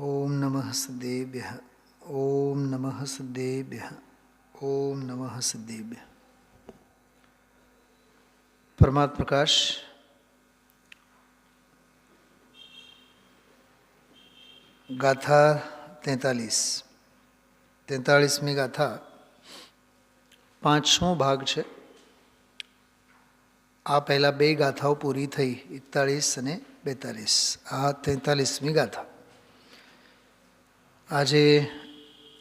ओम नमः सिद्धेभ्यः। ओम नमः सिद्धेभ्यः। ओम नमः सिद्धेभ्यः। परमात्म प्रकाश गाथा 43મી ગાથા 5મો ભાગ છે। આ પહેલા બે ગાથાઓ પૂરી થઈ, 41 અને 42। આ 43મી ગાથા। આજે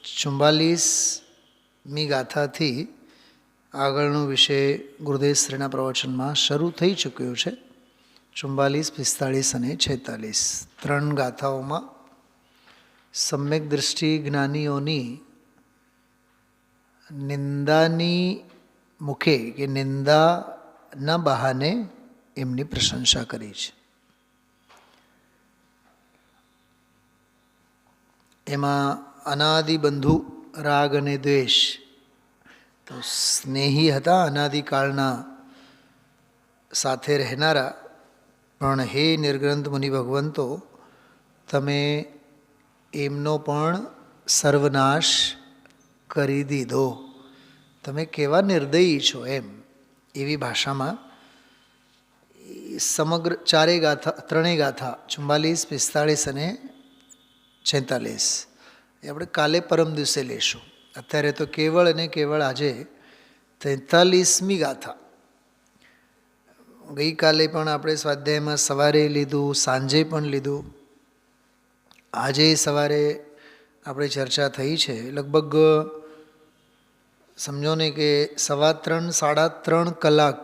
44મી ગાથાથી આગળનો વિષય ગુરુદેવશ્રીના પ્રવચનમાં શરૂ થઈ ચૂક્યો છે। 44, 45 અને 46 ત્રણ ગાથાઓમાં સમ્યક દૃષ્ટિ જ્ઞાનીઓની નિંદાની મુખે કે નિંદાના બહાને એમની પ્રશંસા કરી છે। એમાં અનાદિ બંધુ રાગ અને દ્વેષ તો સ્નેહી હતા, અનાદિકાળના સાથે રહેનારા, પણ હે નિર્ગ્રંથ મુનિ ભગવંતો, તમે એમનો પણ સર્વનાશ કરી દીધો। તમે કેવા નિર્દયી છો, એમ એવી ભાષામાં સમગ્ર ત્રણેય ગાથા 44, 45 અને 46 એ આપણે કાલે પરમ દિવસે લેશું। અત્યારે તો કેવળ અને કેવળ આજે 43મી ગાથા। ગઈકાલે પણ આપણે સ્વાધ્યાયમાં સવારે લીધું, સાંજે પણ લીધું, આજે સવારે આપણે ચર્ચા થઈ છે। લગભગ સમજો ને કે 3.25 સાડા 3 કલાક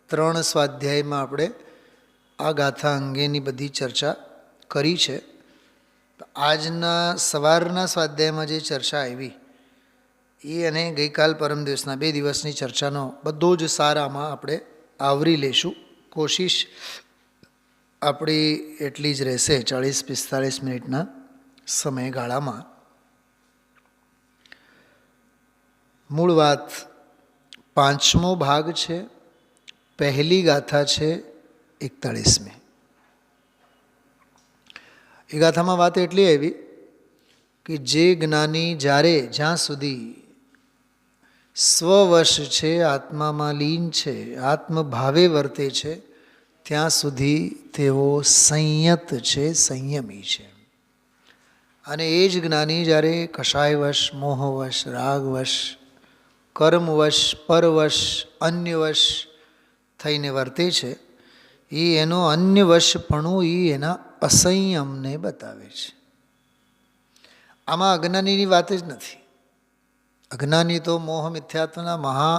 3 સ્વાધ્યાયમાં આપણે આ ગાથા અંગેની બધી ચર્ચા કરી છે। આજના સવારના સ્વાધ્યાયમાં જે ચર્ચા આવી એ અને ગઈકાલ પરમ દિવસના 2 દિવસની ચર્ચાનો બધો જ સાર આમાં આપણે આવરી લેશું। કોશિશ આપણી એટલી જ રહેશે 40-45 મિનિટના સમયગાળામાં। મૂળ વાત 5મો ભાગ છે, પહેલી ગાથા છે 41મી। એ ગાથામાં વાત એટલી આવી કે જે જ્ઞાની જ્યાં સુધી સ્વવશ છે, આત્મામાં લીન છે, આત્મભાવે વર્તે છે, ત્યાં સુધી તેઓ સંયત છે, સંયમી છે। અને એ જ જ્ઞાની જ્યારે કષાયવશ, મોહવશ, રાગવશ, કર્મવશ, પરવશ, અન્યવશ થઈને વર્તે છે, એ એનો અન્યવશપણું એ એના અસંયમને બતાવે છે। આમાં અજ્ઞાનીની વાત જ નથી। અજ્ઞાની તો મોહ મિથ્યાત્વના મહા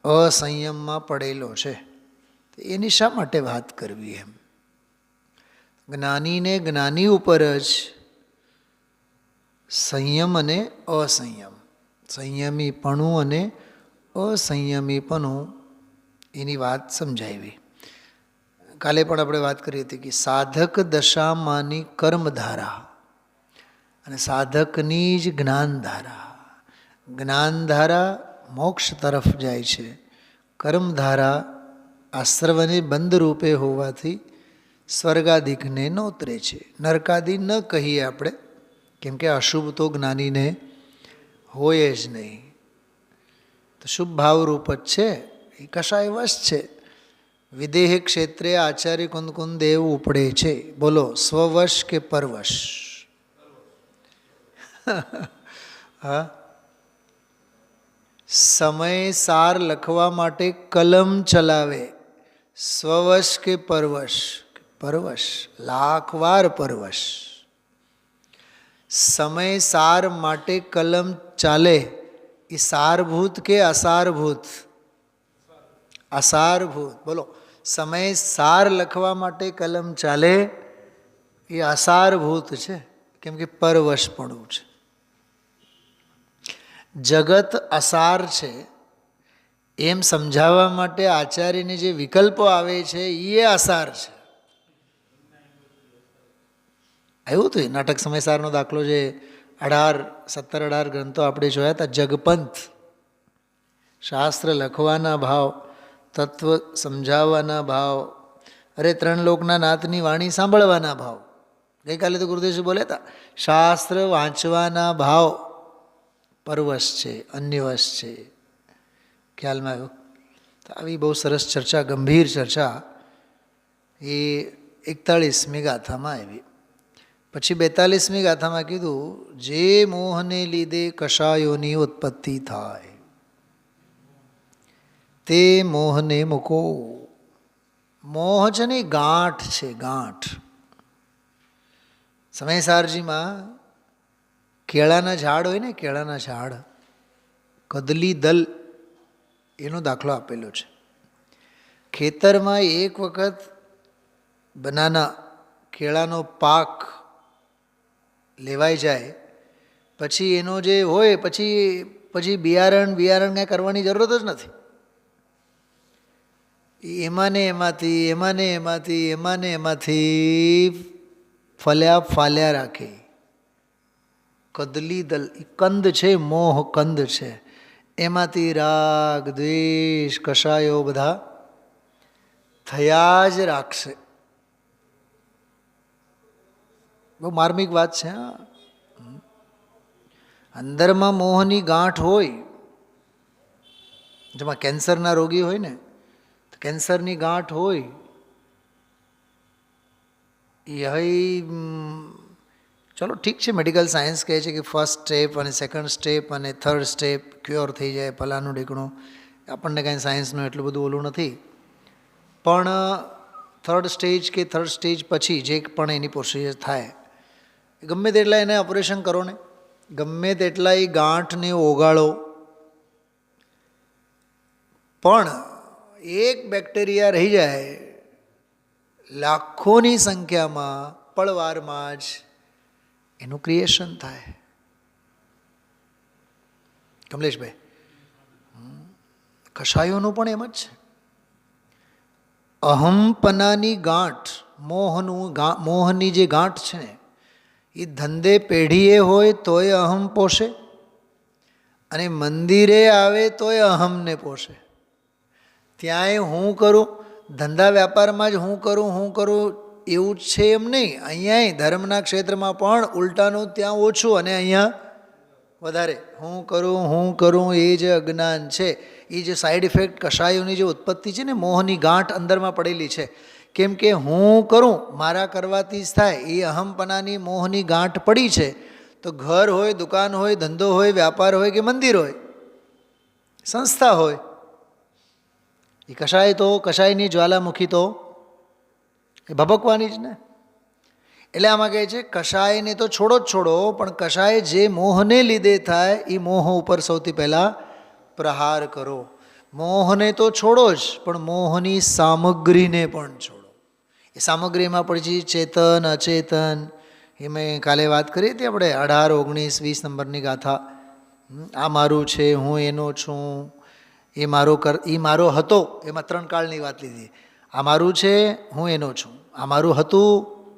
અસંયમમાં પડેલો છે। એની શા માટે વાત કરવી એમ? જ્ઞાનીને જ્ઞાની ઉપર જ સંયમ અને અસંયમ, સંયમીપણું અને અસંયમીપણું એની વાત સમજાવી। કાલે પણ આપણે વાત કરી હતી કે સાધક દશામાંની કર્મધારા અને સાધકની જ જ્ઞાનધારા। જ્ઞાનધારા મોક્ષ તરફ જાય છે, કર્મધારા આશ્રવને બંધ રૂપે હોવાથી સ્વર્ગાદિકને નોતરે છે। નરકાદિ ન કહીએ આપણે, કેમ કે અશુભ તો જ્ઞાનીને હોય જ નહીં, તો શુભ ભાવરૂપ જ છે, એ કશાય વશ છે। વિદેહ ક્ષેત્રે આચાર્ય કુંદ દેવ ઉપડે છે। બોલો, સ્વવશ કે પરવશ? હા, સમય સાર લખવા માટે કલમ ચલાવે, સ્વવશ કે પરવશ? પરવશ, લાખ વાર પરવશ। સમય સાર માટે કલમ ચાલે, એ સારભૂત કે અસારભૂત? અસારભૂત। બોલો, સમય સાર લખવા માટે કલમ ચાલે એ અસારભૂત છે, કેમ કે પરવશપણું છે। જગત અસાર છે એમ સમજાવવા માટે આચાર્યને જે વિકલ્પો આવે છે એ અસાર છે। આવ્યું હતું એ નાટક સમયસારનો દાખલો, જે 17-18 ગ્રંથો આપણે જોયા હતા। જગપંથ, શાસ્ત્ર લખવાના ભાવ, તત્વ સમજાવવાના ભાવ, અરે 3 લોકના નાથની વાણી સાંભળવાના ભાવ, ગઈકાલે તો ગુરુદેવજી બોલ્યા હતા, શાસ્ત્ર વાંચવાના ભાવ પરવશ છે, અન્યવશ છે. ખ્યાલમાં આવ્યો? તો આવી બહુ સરસ ચર્ચા, ગંભીર ચર્ચા એ 41મી ગાથામાં આવી. પછી 42મી ગાથામાં કીધું, જે મોહને લીધે કષાયોની ઉત્પત્તિ થાય તે મોહને મૂકો. મોહ છે ને ગાંઠ છે, ગાંઠ. સમયસારજીમાં કેળાના ઝાડ હોય ને, કેળાના ઝાડ, કદલી દલ, એનો દાખલો આપેલો છે. ખેતરમાં એક વખત બનાના, કેળાનો પાક લેવાઈ જાય પછી એનો જે હોય પછી બિયારણ કાંઈ કરવાની જરૂરત જ નથી. એમાં ને એમાંથી ફાલ્યા રાખે. કદલી દલ, કંદ છે, મોહ કંદ છે, એમાંથી રાગ, દ્વેષ, કષાયો બધા થયા જ રાખશે. બહુ માર્મિક વાત છે. હા, અંદરમાં મોહની ગાંઠ હોય, જેમાં કેન્સરના રોગી હોય ને, કેન્સરની ગાંઠ હોય, એ ચલો ઠીક છે, મેડિકલ સાયન્સ કહે છે કે ફર્સ્ટ સ્ટેપ અને સેકન્ડ સ્ટેપ અને થર્ડ સ્ટેપ ક્યોર થઈ જાય, ફલાનું ઢીકણું. આપણને કાંઈ સાયન્સનું એટલું બધું ઓલું નથી, પણ થર્ડ સ્ટેજ પછી જે પણ એની પ્રોસિજર થાય, ગમે તેટલા એને ઓપરેશન કરો ને, ગમે તેટલા એ ગાંઠને ઓગાળો, પણ એક બેક્ટેરિયા રહી જાય લાખોની સંખ્યામાં, પળવારમાં જ એનું ક્રિએશન થાય. કમલેશભાઈ, કષાયોનું પણ એમ જ છે. અહમપનાની ગાંઠ, મોહની જે ગાંઠ છે ને, એ ધંધે પેઢીએ હોય તોય અહમ પોષે, અને મંદિરે આવે તોય અહમને પોષે. ત્યાંય હું કરું, ધંધા વ્યાપારમાં જ હું કરું એવું જ છે એમ નહીં. અહીંયાય ધર્મના ક્ષેત્રમાં પણ ઉલટાનું ત્યાં ઓછું અને અહીંયા વધારે. હું કરું એ જે અજ્ઞાન છે, એ જે સાઈડ ઇફેક્ટ, કષાયોની જે ઉત્પત્તિ છે ને, મોહની ગાંઠ અંદરમાં પડેલી છે. કેમ કે હું કરું, મારા કરવાથી જ થાય, એ અહમપનાની મોહની ગાંઠ પડી છે. તો ઘર હોય, દુકાન હોય, ધંધો હોય, વ્યાપાર હોય કે મંદિર હોય, સંસ્થા હોય, એ કષાયની જ્વાલામુખી તો એ ભભકવાની જ ને. એટલે આમાં કહે છે, કષાયને તો છોડો જ છોડો, પણ કષાય જે મોહને લીધે થાય એ મોહ ઉપર સૌથી પહેલાં પ્રહાર કરો. મોહને તો છોડો જ, પણ મોહની સામગ્રીને પણ છોડો. એ સામગ્રીમાં પછી ચેતન, અચેતન, એ મેં કાલે વાત કરી હતી આપણે 18, 19, 20 નંબરની ગાથા. આ મારું છે, હું એનો છું, એ મારો હતો, એમાં 3 કાળની વાત લીધી. આ મારું છે, હું એનો છું, આ મારું હતું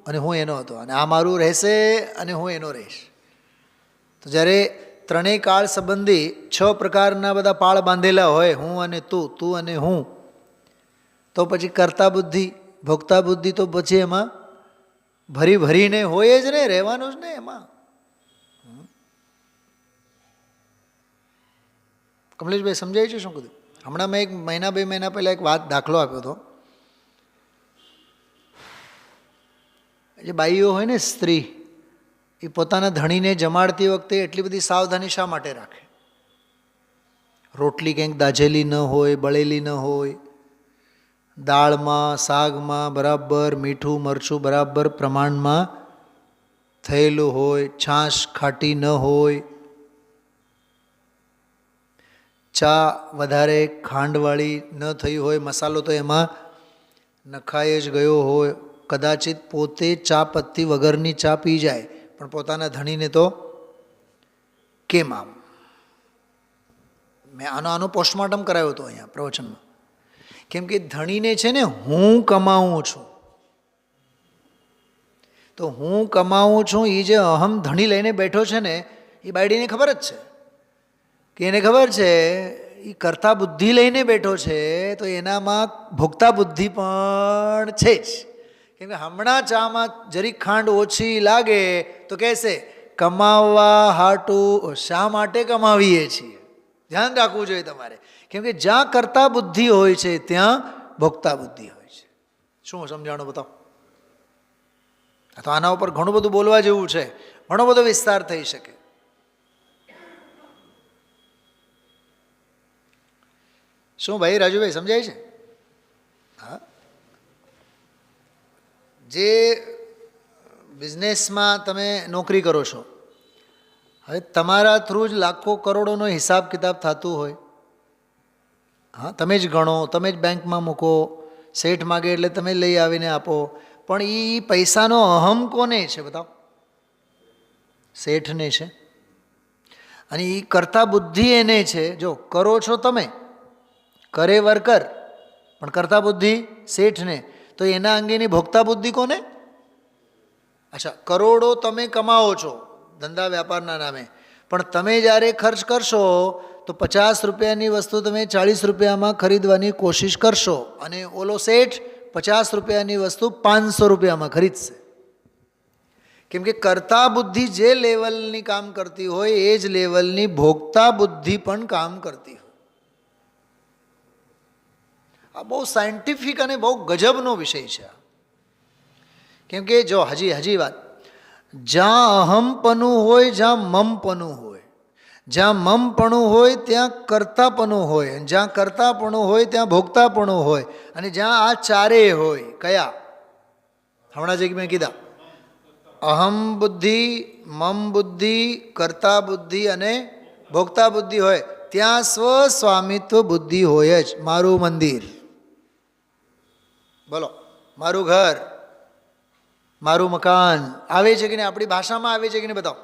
અને હું એનો હતો, અને આ મારું રહેશે અને હું એનો રહીશ. તો જ્યારે ત્રણેય કાળ સંબંધી 6 પ્રકારના બધા પાળ બાંધેલા હોય, હું અને તું અને હું, તો પછી કર્તા બુદ્ધિ, ભોગતા બુદ્ધિ તો પછી એમાં ભરીને હોય જ ને, રહેવાનું જ ને એમાં. કમલેશભાઈ સમજાય છે શું કીધું? હમણાં મેં 1 2 મહિના પહેલાં એક વાત, દાખલો આપ્યો હતો. જે બાઈઓ હોય ને, સ્ત્રી, એ પોતાના ધણીને જમાડતી વખતે એટલી બધી સાવધાની શા માટે રાખે? રોટલી કંઈક દાઝેલી ન હોય, બળેલી ન હોય, દાળમાં, શાકમાં બરાબર મીઠું મરચું બરાબર પ્રમાણમાં થયેલું હોય, છાશ ખાટી ન હોય, ચા વધારે ખાંડવાળી ન થઈ હોય, મસાલો તો એમાં નખાઈ જ ગયો હોય, કદાચિત પોતે ચા પત્તી વગરની ચા પી જાય, પણ પોતાના ધણીને તો કેમ આમ? મેં આનો પોસ્ટમોર્ટમ કરાવ્યો હતો અહીંયા પ્રવચનમાં. કેમ કે ધણીને છે ને, હું કમાવું છું, તો હું કમાવું છું, એ જે અહમ ધણી લઈને બેઠો છે ને, એ બાયડીને ખબર જ છે કે એને ખબર છે એ કર્તા બુદ્ધિ લઈને બેઠો છે, તો એનામાં ભોગતા બુદ્ધિ પણ છે જ. કેમ કે હમણાં ચામાં જરીક ખાંડ ઓછી લાગે તો કહેશે કમાવવા હાટું શા માટે કમાવીએ છીએ. ધ્યાન રાખવું જોઈએ તમારે. કેમ કે જ્યાં કર્તા બુદ્ધિ હોય છે ત્યાં ભોગતા બુદ્ધિ હોય છે. શું સમજાણું બતાવો? તો આના ઉપર ઘણું બધું બોલવા જેવું છે, ઘણો બધો વિસ્તાર થઈ શકે. શું ભાઈ રાજુભાઈ સમજાય છે? હા, જે બિઝનેસમાં તમે નોકરી કરો છો, હવે તમારા થ્રુ જ લાખો કરોડોનો હિસાબ કિતાબ થતું હોય, હા, તમે જ ગણો, તમે જ બેંકમાં મૂકો, શેઠ માગે એટલે તમે લઈ આવીને આપો, પણ એ પૈસાનો અહમ કોને છે બતાવો? શેઠને છે. અને એ કરતા બુદ્ધિ એને છે. જો કરો છો તમે, કરે વર્કર, પણ કરતા બુદ્ધિ શેઠને, તો એના અંગેની ભોગતા બુદ્ધિ કોને? અચ્છા, કરોડો તમે કમાવો છો ધંધા વ્યાપારના નામે, પણ તમે જ્યારે ખર્ચ કરશો તો 50 રૂપિયાની વસ્તુ તમે 40 રૂપિયામાં ખરીદવાની કોશિશ કરશો, અને ઓલો શેઠ 50 રૂપિયાની વસ્તુ 500 રૂપિયામાં ખરીદશે. કેમ કે કરતા બુદ્ધિ જે લેવલની કામ કરતી હોય એ જ લેવલની ભોગતા બુદ્ધિ પણ કામ કરતી હોય. આ બહુ સાયન્ટિફિક અને બહુ ગજબનો વિષય છે. કેમ કે જો હજી વાત, જ્યાં અહમપણું હોય, જ્યાં મમપણું હોય, જ્યાં મમપણું હોય ત્યાં કરતાપણું હોય, જ્યાં કરતાપણું હોય ત્યાં ભોગતાપણું હોય, અને જ્યાં આ ચારેય હોય, કયા? હમણાં જે મેં કીધા, અહમ બુદ્ધિ, મમ બુદ્ધિ, કરતા બુદ્ધિ અને ભોગતા બુદ્ધિ હોય, ત્યાં સ્વસ્વામિત્વ બુદ્ધિ હોય જ. મારું મંદિર, બોલો, મારું ઘર, મારું મકાન આવે છે કે નહીં? આપણી ભાષામાં આવે છે કે નહીં બતાવો?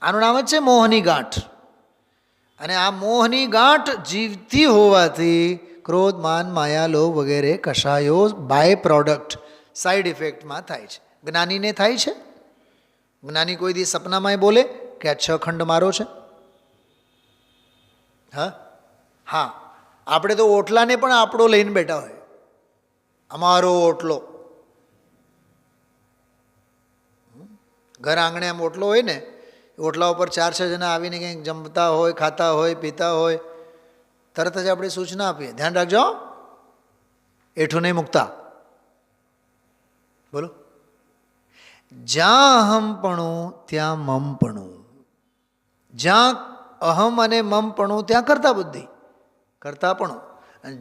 આનું નામ જ છે મોહની ગાંઠ. અને આ મોહની ગાંઠ જીવતી હોવાથી ક્રોધ, માન, માયા, લોભ વગેરે કશાયો બાય પ્રોડક્ટ, સાઈડ ઇફેક્ટમાં થાય છે. જ્ઞાનીને થાય છે? જ્ઞાની કોઈ દી સપનામાંય બોલે કે આ 6 ખંડ મારો છે? હા, હા, આપણે તો ઓટલાને પણ આપણો લઈને બેઠા હોય, અમારો ઓટલો. ઘર આંગણે આમ ઓટલો હોય ને, ઓટલા ઉપર 4-6 જણા આવીને કંઈક જમતા હોય, ખાતા હોય, પીતા હોય, તરત જ આપણે સૂચના આપીએ, ધ્યાન રાખજો, એઠું નહીં મૂકતા. બોલો, જ્યાં અહમપણું ત્યાં મમપણું, જ્યાં અહમ અને મમપણું ત્યાં કરતા બુદ્ધિ, કરતાપણું.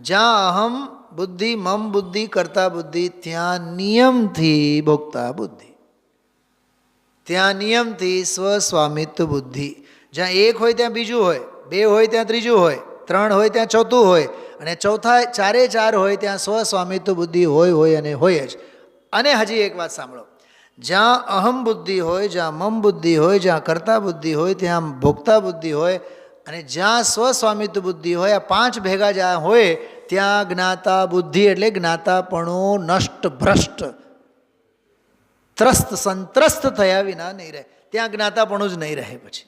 જ્યાં અહમ બુદ્ધિ, મમ બુદ્ધિ, કરતા બુદ્ધિ, ત્યાં નિયમથી ભોગતા બુદ્ધિ, ત્યાં નિયમથી સ્વસ્વામિત્વ બુદ્ધિ. જ્યાં એક હોય ત્યાં બીજું હોય, 2 હોય ત્યાં ત્રીજું હોય, 3 હોય ત્યાં ચોથું હોય, અને ચોથા 4 હોય ત્યાં સ્વસ્વામિત્વ બુદ્ધિ હોય અને હોય જ. અને હજી એક વાત સાંભળો, જ્યાં અહમ બુદ્ધિ હોય, જ્યાં મમ બુદ્ધિ હોય, જ્યાં કરતા બુદ્ધિ હોય, ત્યાં ભોગતા બુદ્ધિ હોય, અને જ્યાં સ્વસ્વામિત્વ બુદ્ધિ હોય, આ 5 ભેગા જ્યાં હોય ત્યાં જ્ઞાતા બુદ્ધિ, એટલે જ્ઞાતાપણું નષ્ટ ભ્રષ્ટ ત્રસ્ત સંત્રસ્ત થયા વિના નહીં રહે. ત્યાં જ્ઞાતાપણું જ નહીં રહે. પછી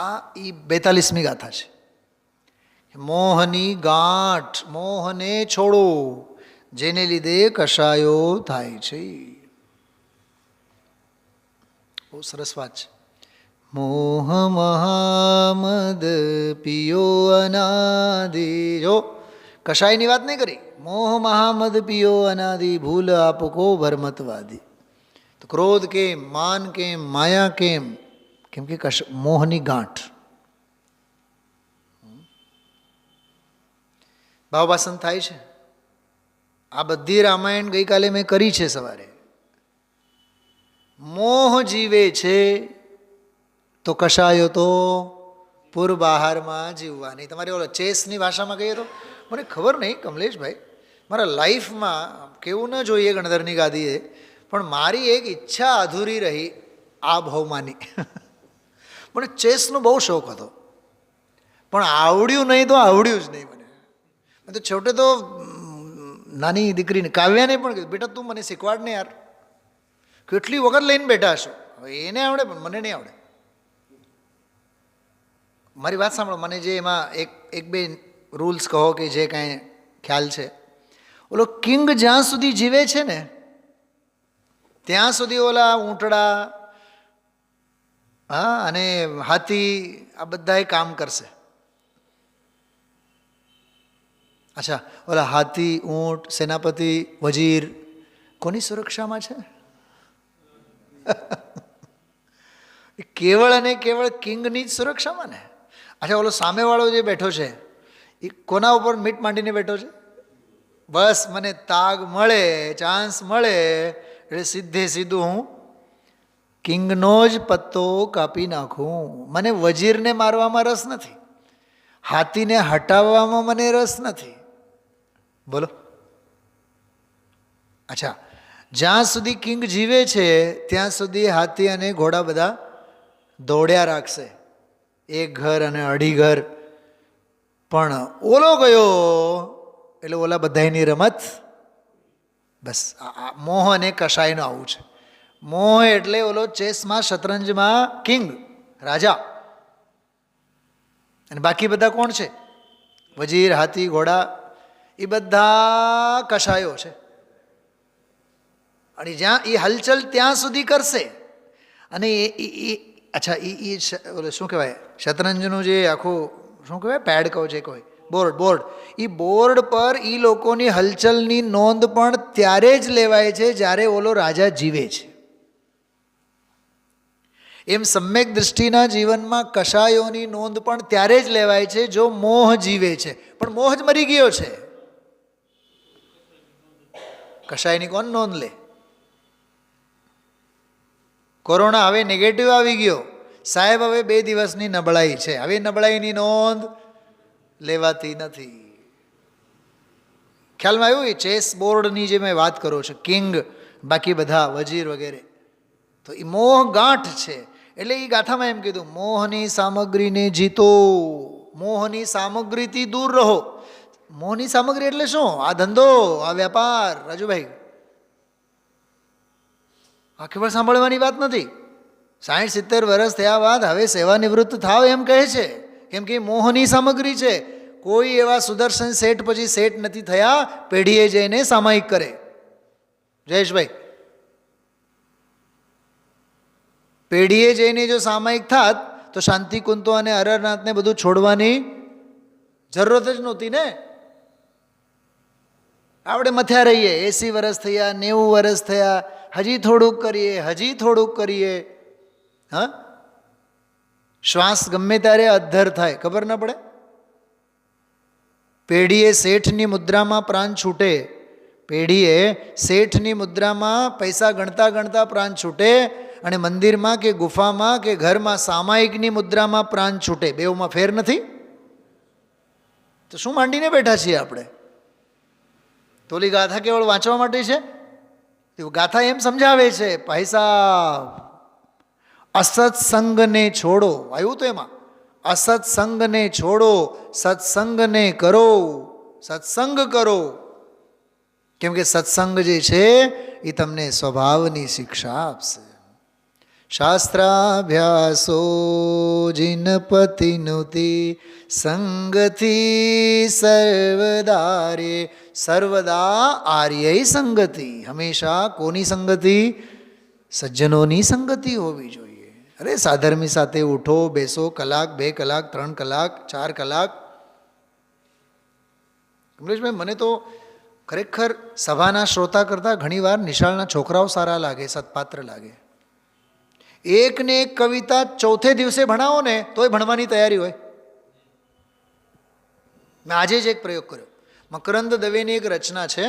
આ 42મી ગાથા છે. મોહની ગાંઠ, મોહને છોડો, જેને લીધે કશાયો થાય છે. બહુ સરસ વાત છે. મોહ મહામદ પિયો અનાદિ. જો કશાયની વાત નહીં કરી, મોહ મહામદ પિયો અનાદિ, ભૂલ આપકો ભરમતવાદી. તો ક્રોધ કેમ, માન કેમ, માયા કેમ? કેમ કે મોહની ગાંઠ. ભાવભાષણ થાય છે. આ બધી રામાયણ ગઈકાલે મેં કરી છે સવારે. મોહ જીવે છે તો કશાયો તો પૂર બહારમાં જીવવાની. તમારી ઓલા ચેસની ભાષામાં કહીએ તો, મને ખબર નહીં કમલેશભાઈ, મારા લાઈફમાં કેવું ન જોઈએ ગણધરની ગાદીએ, પણ મારી એક ઈચ્છા અધૂરી રહી આ ભાવમાંની. મને ચેસનો બહુ શોખ હતો, પણ આવડ્યું નહીં તો આવડ્યું જ નહીં મને. તો છેવટે તો નાની દીકરીને કાવ્યાને પણ કીધું, બેટા તું મને શીખવાડ ને યાર, કેટલી વખત લઈને બેઠા છો, હવે એને આવડે પણ મને નહીં આવડે. મારી વાત સાંભળો, મને જે એમાં એક બે રૂલ્સ કહો કે જે કાંઈ ખ્યાલ છે. ઓલો કિંગ જ્યાં સુધી જીવે છે ને ત્યાં સુધી ઓલા ઊંટડા, હા, અને હાથી આ બધાય કામ કરશે. અચ્છા, ઓલા હાથી, ઊંટ, સેનાપતિ, વજીર કોની સુરક્ષામાં છે? કેવળ અને કેવળ કિંગની જ સુરક્ષામાં ને. અચ્છા, ઓલો સામેવાળો જે બેઠો છે એ કોના ઉપર મીટ માંડીને બેઠો છે? બસ મને તાગ મળે, ચાન્સ મળે એટલે સીધે સીધું હું કિંગનો જ પત્તો કાપી નાખું. મને વજીરને મારવામાં રસ નથી, હાથીને હટાવવામાં મને રસ નથી. બોલો. અચ્છા, જ્યાં સુધી કિંગ જીવે છે ત્યાં સુધી હાથી અને ઘોડા બધા દોડ્યા રાખશે, એક ઘર અને અઢી ઘર. પણ ઓલો ગયો એટલે ઓલા બધાની રમત. બસ આ મોહ અને કશાયનો આવું છે. મોહ એટલે ઓલો ચેસમાં, શતરંજમાં કિંગ, રાજા, અને બાકી બધા કોણ છે? વજીર, હાથી, ઘોડા, એ બધા કશાયો છે. અને જ્યાં એ હલચલ ત્યાં સુધી કરશે. અને અચ્છા, ઓલે શું કહેવાય, શતરંજનું જે આખું શું કહેવાય, પેડ કહો છે કોઈ, બોર્ડ, એ બોર્ડ પર એ લોકોની હલચલની નોંધ પણ ત્યારે જ લેવાય છે જ્યારે ઓલો રાજા જીવે છે. એમ સમ્યક દૃષ્ટિના જીવનમાં કશાયોની નોંધ પણ ત્યારે જ લેવાય છે જો મોહ જીવે છે. પણ મોહ જ મરી ગયો છે, કશાયની કોણ નોંધ લે? કોરોના હવે નેગેટિવ આવી ગયો, સાહેબ હવે 2 દિવસની નબળાઈ છે, હવે નબળાઈની નોંધ લેવાતી નથી. ખ્યાલમાં આવ્યું? એ ચેસ બોર્ડની જે મેં વાત કરું છું, કિંગ, બાકી બધા વજીર વગેરે, તો એ મોહ ગાંઠ છે. એટલે એ ગાથામાં એમ કીધું, મોહની સામગ્રીને જીતો, મોહની સામગ્રીથી દૂર રહો. મોહની સામગ્રી એટલે શું? આ ધંધો, આ વ્યાપાર. રાજુભાઈ, આ કેવળ સાંભળવાની વાત નથી. 60-70 વર્ષ થયા બાદ હવે સેવા નિવૃત્ત થાવ એમ કહે છે, કેમ કે મોહની સામગ્રી છે. કોઈ એવા સુદર્શન શેઠ પછી શેઠ નથી થયા પેઢીએ જઈને સામાયિક કરે. જયેશભાઈ, પેઢીએ જઈને જો સામાયિક થાત તો શાંતિ કુંતો અને અરરનાથને બધું છોડવાની જરૂરત જ નહોતી ને. આપણે મથ્યા રહીએ, 80 વર્ષ થયા, 90 વર્ષ થયા, હજી થોડુંક કરીએ, હજી થોડુંક કરીએ. હા, શ્વાસ ગમે ત્યારે અદ્ધર થાય, ખબર ન પડે. પેઢીએ શેઠની મુદ્રામાં પ્રાણ છૂટે, પેઢીએ શેઠની મુદ્રામાં પૈસા ગણતા ગણતા પ્રાણ છૂટે, અને મંદિરમાં કે ગુફામાં કે ઘરમાં સામાયિકની મુદ્રામાં પ્રાણ છૂટે. બેઉમાં ફેર નથી. તો શું માંડીને બેઠા છીએ આપણે? તોલી ગાથા કેવળ વાંચવા માટે છે? ગાથા એમ સમજાવે છે, ભાઈ સાહેબ, અસત્સંગને છોડો. આવ્યું તો એમાં, અસત્સંગને છોડો, સત્સંગને કરો, સત્સંગ કરો. કેમ કે સત્સંગ જે છે એ તમને સ્વભાવની શિક્ષા આપશે. શાસ્ત્રાભ્યાસો જીનપતિનુતિ સંગથી સર્વદારે. સર્વદા આર્ય સંગતિ, હંમેશા કોની સંગતિ? સજ્જનોની સંગતિ હોવી જોઈએ. અરે સાધર્મી સાથે ઉઠો, બેસો, કલાક, 2 કલાક, 3 કલાક, 4 કલાક. કમલેશભાઈ, મને તો ખરેખર સભાના શ્રોતા કરતાં ઘણીવાર નિશાળના છોકરાઓ સારા લાગે, સત્પાત્ર લાગે. એકને એક કવિતા ચોથે દિવસે ભણાવો ને તોય ભણવાની તૈયારી હોય. મેં આજે જ એક પ્રયોગ કર્યો. મકરંદ દવેની એક રચના છે,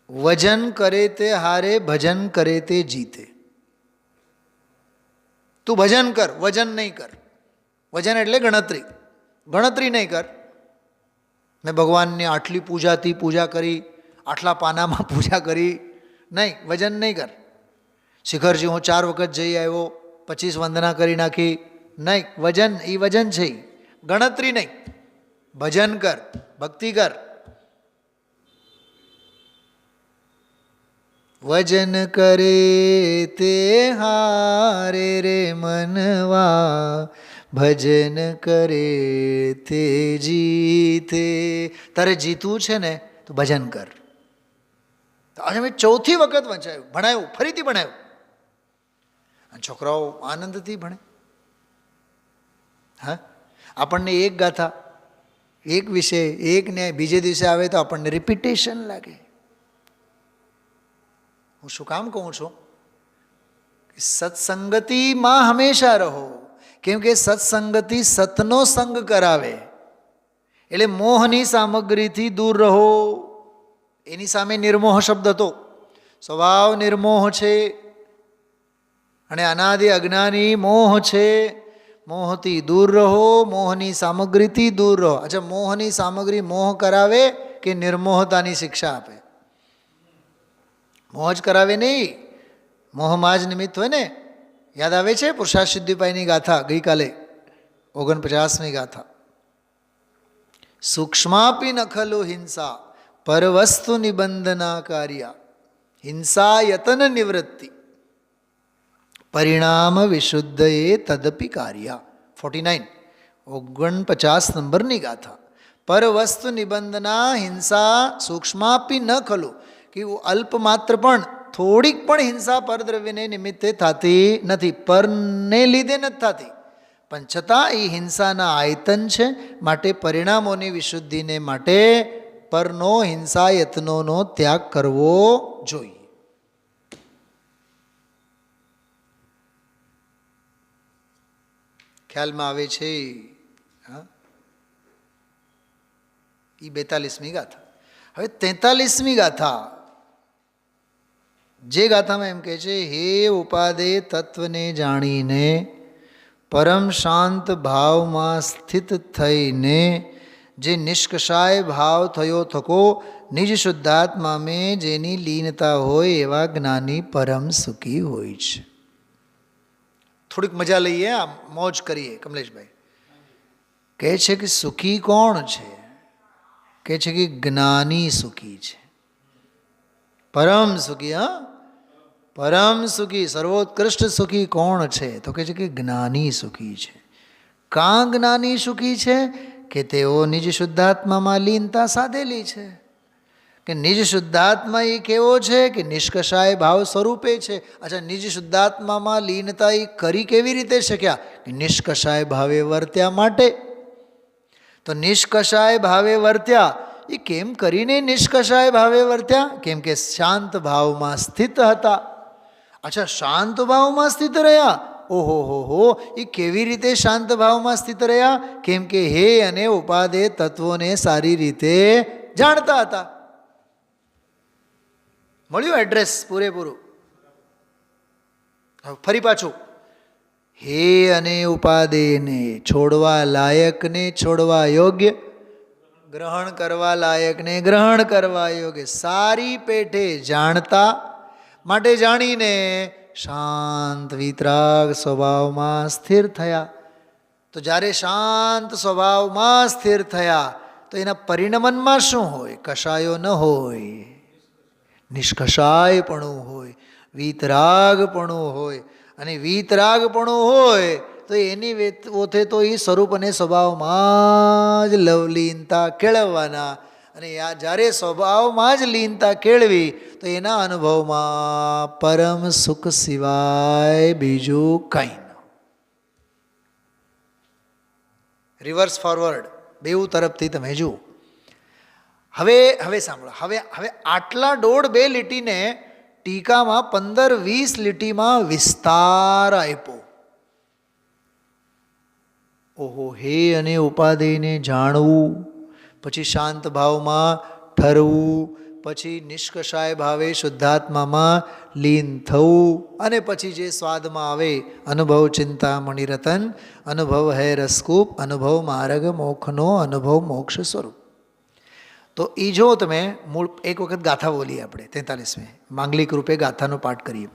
વજન કરે તે હારે, ભજન કરે તે જીતે. તું ભજન કર, વજન નહીં કર. વજન એટલે ગણતરી, ગણતરી નહીં કર. મેં ભગવાનની આટલી પૂજાથી પૂજા કરી, આટલા પાનામાં પૂજા કરી, નહીં, વજન નહીં કર. શિખરજી હું 4 વખત જઈ આવ્યો, 25 વંદના કરી નાખી, નહીં. વજન, એ વજન છે, ગણતરી નહીં. ભજન કર, ભક્તિ કર. વજન કરે તે હારે રે મનવા, ભજન કરે તે જીતે. તારે જીતવું છે ને તો ભજન કર. તો આજે મેં ચોથી વખત ભણાવ્યું, ફરીથી ભણાવ્યું. અને છોકરાઓ આનંદથી ભણે. હા, આપણને એક ગાથા, એક વિષય, એક ન્યાય બીજે દિવસે આવે તો આપણને રિપીટેશન લાગે. હું શું કામ કહું છું? સત્સંગતિમાં હંમેશા રહો. કેમ કે સત્સંગતિ સતનો સંગ કરાવે. એટલે મોહની સામગ્રીથી દૂર રહો. એની સામે નિર્મોહ શબ્દ હતો. સ્વભાવ નિર્મોહ છે અને અનાદિ અજ્ઞાની મોહ છે. મોહથી દૂર રહો, મોહની સામગ્રીથી દૂર રહો. અચ્છા, મોહની સામગ્રી મોહ કરાવે કે નિર્મોહતાની શિક્ષા આપે? મોહ જ કરાવે નહીં, મોહમાં જ નિમિત્ત હોય ને. યાદ આવે છે પુરુષાર્થ સિદ્ધિપાઈની ગાથા, ગઈકાલે 49મી ગાથા. સૂક્ષ્માપી ન ખલુ હિંસા પરવસ્તુ નિબંધના કાર્યા હિંસા યતન નિવૃત્તિ પરિણામ વિશુદ્ધએ તદપી કાર્યા. 49 નંબરની ગાથા. પરવસ્તુ નિબંધના હિંસા સૂક્ષ્માપી ન ખલુ, કે અલ્પ માત્ર પણ, થોડીક પણ હિંસા પરદ્રવ્યને નિમિત્તે થતી નથી, પરને લીધે નથી થતી. પણ છતાં એ હિંસાના આયતન છે. માટે પરિણામોની વિશુદ્ધિને માટે પરનો હિંસા યત્નોનો ત્યાગ કરવો જોઈએ. ખ્યાલમાં આવે છે? હા, એ 42મી ગાથા. હવે 43મી ગાથા, જે ગાથામાં એમ કહે છે, હે ઉપાદે તત્વને જાણીને પરમ શાંત ભાવમાં સ્થિત થઈને જે નિષ્કષાય ભાવ થયો થકો નિજ શુદ્ધાત્મા મેં જેની લીનતા હોય એવા જ્ઞાની પરમ સુખી હોય છે. થોડીક મજા લઈએ, આ મોજ કરીએ. કમલેશભાઈ કહે છે કે સુખી કોણ છે? કહે છે કે જ્ઞાની સુખી છે. પરમ સુખી. હા, પરમ સુખી, સર્વોત્કૃષ્ટ સુખી કોણ છે? તો કહે છે કે જ્ઞાની સુખી છે. કાં જ્ઞાની સુખી છે? કે તેઓ નિજ શુદ્ધાત્મામાં લીનતા સાધેલી છે. કે નિજ શુદ્ધાત્મા એ કેવો છે? કે નિષ્કષાય ભાવ સ્વરૂપે છે. અચ્છા, નિજ શુદ્ધાત્મામાં લીનતા એ કરી કેવી રીતે શક્યા? કે નિષ્કષાય ભાવે વર્ત્યા માટે. તો નિષ્કષાય ભાવે વર્ત્યા એ કેમ કરીને નિષ્કષાય ભાવે વર્ત્યા? કેમ કે શાંત ભાવમાં સ્થિત હતા. અચ્છા, શાંત ભાવમાં સ્થિત રહ્યા. ઓહો હો હો, એ કેવી રીતે શાંત ભાવમાં સ્થિત રહ્યા? કેમ કે હે અને ઉપાદે તત્વોને સારી રીતે જાણતા હતા. મળ્યું એડ્રેસ પૂરેપૂરું? ફરી પાછું, હે અને ઉપાદેને છોડવા લાયકને છોડવા યોગ્ય, ગ્રહણ કરવા લાયકને ગ્રહણ કરવા યોગ્ય, સારી પેઠે જાણતા. માટે જાણીને શાંત વિતરાગ સ્વભાવમાં સ્થિર થયા. તો જ્યારે શાંત સ્વભાવમાં સ્થિર થયા તો એના પરિણમનમાં શું હોય? કશાયો ન હોય, નિષ્કષાયપણું હોય, વીતરાગપણું હોય. અને વીતરાગપણું હોય તો એની ઓથે તો એ સ્વરૂપ અને સ્વભાવમાં જ લવલીનતા કેળવવાના. અને જ્યારે સ્વભાવમાં જ લીનતા કેળવી તો એના અનુભવમાં પરમ સુખ સિવાય બીજું કંઈ ન. રિવર્સ ફોરવર્ડ બેઉ તરફથી તમે જુઓ. હવે સાંભળો. હવે આટલા 1.5-2 લીટીને ટીકામાં 15-20 લીટીમાં વિસ્તાર આપ્યો. ઓહો, હે અને ઉપાદેયને જાણવું, પછી શાંત ભાવમાં ઠરવું, પછી નિષ્કષાય ભાવે શુદ્ધાત્મામાં લીન થવું, અને પછી જે સ્વાદમાં આવે અનુભવ ચિંતા મણિરતન, અનુભવ હૈ રસકૂપ, અનુભવ માર્ગ મોક્ષનો, અનુભવ મોક્ષ સ્વરૂપ. તો એ જો તમે મૂળ એક વખત ગાથા બોલીએ આપણે 43મી માંગલિક રૂપે ગાથાનો પાઠ કરીએ.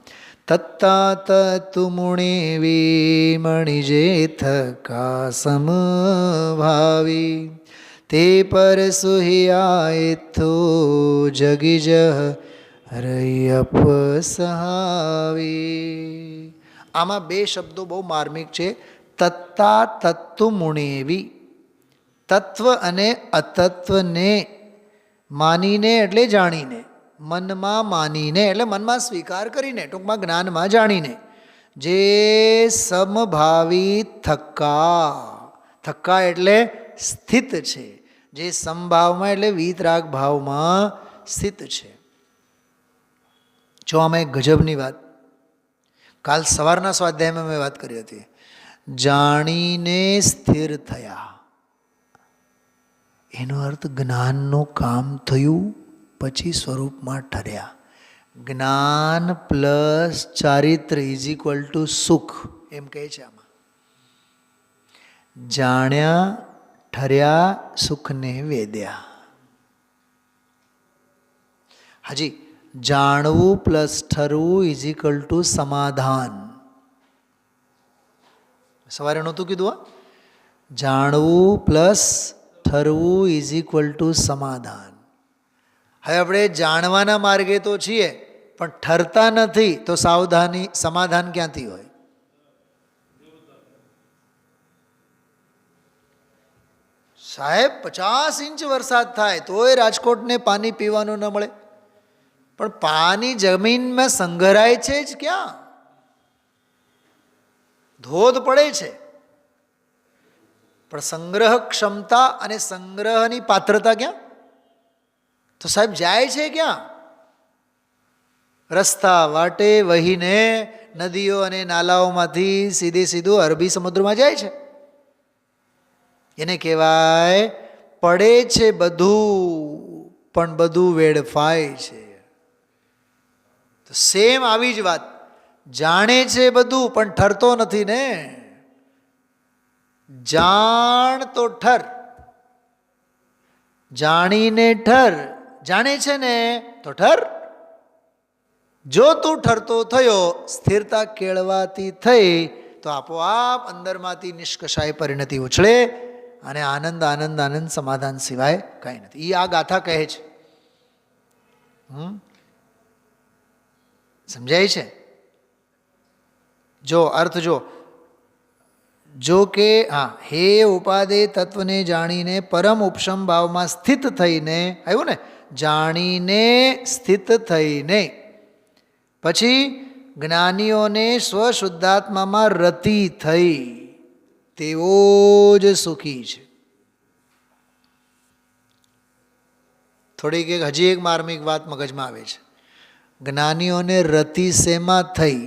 તત્તા તતુમુણે વિમણિજે થકા સમભાવી તે પર સુહિયાયથો જગી જહ રૈયપ સહાવી. આમાં 2 શબ્દો બહુ માર્મિક છે. તત્તા તત્તુ મુણેવી. તત્વ અને અતત્વને માનીને એટલે જાણીને, મનમાં માનીને એટલે મનમાં સ્વીકાર કરીને, ટૂંકમાં જ્ઞાનમાં જાણીને, જે સમભાવી થક્કા, થક્કા એટલે સ્થિત છે, જે સમભાવમાં એટલે વીતરાગ ભાવમાં સ્થિત છે. જો આમાં એક ગજબની વાત, કાલ સવારના સ્વાધ્યાયમાં મેં વાત કરી હતી, જાણીને સ્થિર થયા, એનો અર્થ જ્ઞાનનું કામ થયું પછી સ્વરૂપમાં ઠર્યા. જ્ઞાન પ્લસ ચારિત્ર ઇઝ ઇક્વલ ટુ સુખ, એમ કહે છે આમાં. જાણ્યા, ઠર્યા, સુખને વેદ્યા. હાજી, જાણવું પ્લસ ઠરવું ઇઝ ઇક્વલ ટુ સમાધાન. સવારે નહોતું કીધું? જાણવું પ્લસ ઠરવું ઇઝ ઇક્વલ ટુ સમાધાન. હવે આપણે જાણવાના માર્ગે તો છીએ પણ ઠરતા નથી, તો સાવધાની સમાધાન ક્યાંથી હોય? સાહેબ 50 ઇંચ વરસાદ થાય તોય રાજકોટને પાણી પીવાનું ન મળે, પણ પાણી જમીનમાં સંઘરાય છે જ ક્યાં? ધોધ પડે છે, પણ સંગ્રહ ક્ષમતા અને સંગ્રહની પાત્રતા ક્યાં? તો સાહેબ જાય છે ક્યાં? રસ્તા વાટે વહીને નદીઓ અને નાલાઓમાંથી સીધું અરબી સમુદ્રમાં જાય છે. એને કહેવાય પડે છે બધું પણ બધું વેડફાય છે. તો સેમ આવી જ વાત, જાણે છે બધું પણ ઠરતો નથી ને. જાણ તો ઠર, જાણીને ઠર, જાણે છે ને તો ઠર. જો તું ઠરતો થયો, સ્થિરતા કેળવાતી થઈ, તો આપોઆપ અંદરમાંથી નિષ્કષાય પરિણતિ ઉછળે અને આનંદ આનંદ આનંદ સમાધાન સિવાય કાંઈ નથી. એ આ ગાથા કહે છે. સમજાય છે? જો અર્થ જો કે હા, હે ઉપાદે તત્વને જાણીને પરમ ઉપશમ ભાવમાં સ્થિત થઈને, આવ્યું ને, જાણીને સ્થિત થઈને પછી જ્ઞાનીઓને સ્વશુદ્ધાત્મામાં રતિ થઈ, તેઓ જ સુખી છે. થોડીક હજી એક માર્મિક વાત મગજમાં આવે છે. જ્ઞાનીઓને રતિ શેમાં થઈ?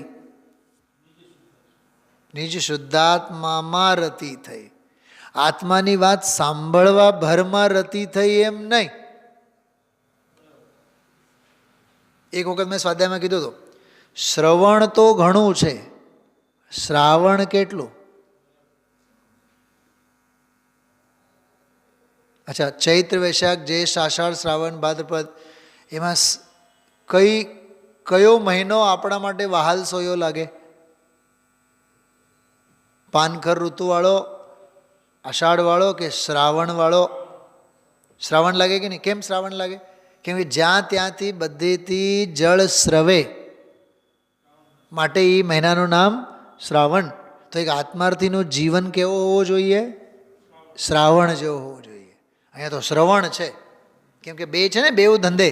નિજ શુદ્ધાત્મામાં રતિ થઈ. આત્માની વાત સાંભળવા ભરમાં રતિ થઈ એમ નહીં. એક વખત મેં સ્વાધ્યાયમાં કીધું હતું, શ્રવણ તો ઘણું છે, શ્રાવણ કેટલું? અચ્છા, ચૈત્ર વૈશાખ જેઠ આષાઢ શ્રાવણ ભાદ્રપદ, એમાં કયો મહિનો આપણા માટે વહાલ સોયો લાગે? પાનખર ઋતુવાળો, આષાઢવાળો કે શ્રાવણવાળો? શ્રાવણ લાગે કે નહીં? કેમ શ્રાવણ લાગે? કેમ કે જ્યાં ત્યાંથી બધેથી જળ સ્રવે માટે એ મહિનાનું નામ શ્રાવણ. તો એક આત્માર્થીનું જીવન કેવો હોવો જોઈએ? શ્રાવણ જેવો હોવો જોઈએ. અહીંયા તો શ્રવણ છે, કેમ કે બે છે ને, બેઉ ધંધે.